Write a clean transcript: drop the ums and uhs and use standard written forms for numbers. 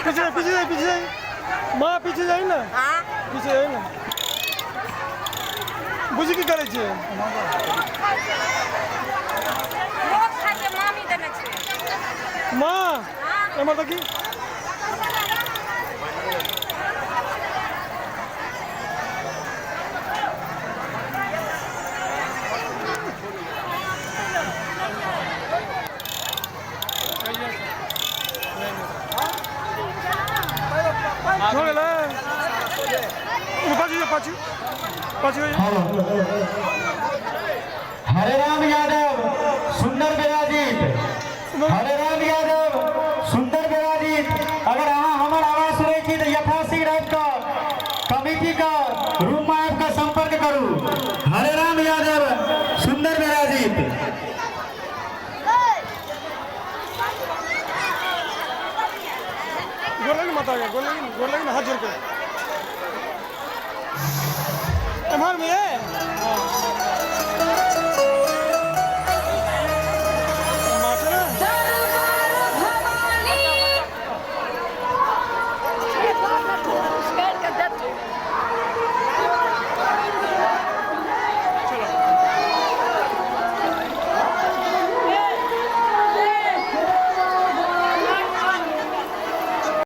पीछे पीछे जाए पीछे जाए माँ पीछे जाए ना पीछे जाए ना बुझी की करे छे माँ एमर देखी ನೋಡಲ್ಲ पाचू पाचू हरे राम यादव सुंदर विराजित हरे राम यादव सुंदर विराजित अगर अहाँ हमार आवाज सुनै छी तो यथाशीघ्र आपका कमिटी का रूम में आपका संपर्क करू। हरे राम यादव सुंदर विराजित गोलगी मत आ गया गोलगी हाथ जोड़ के एमआर में है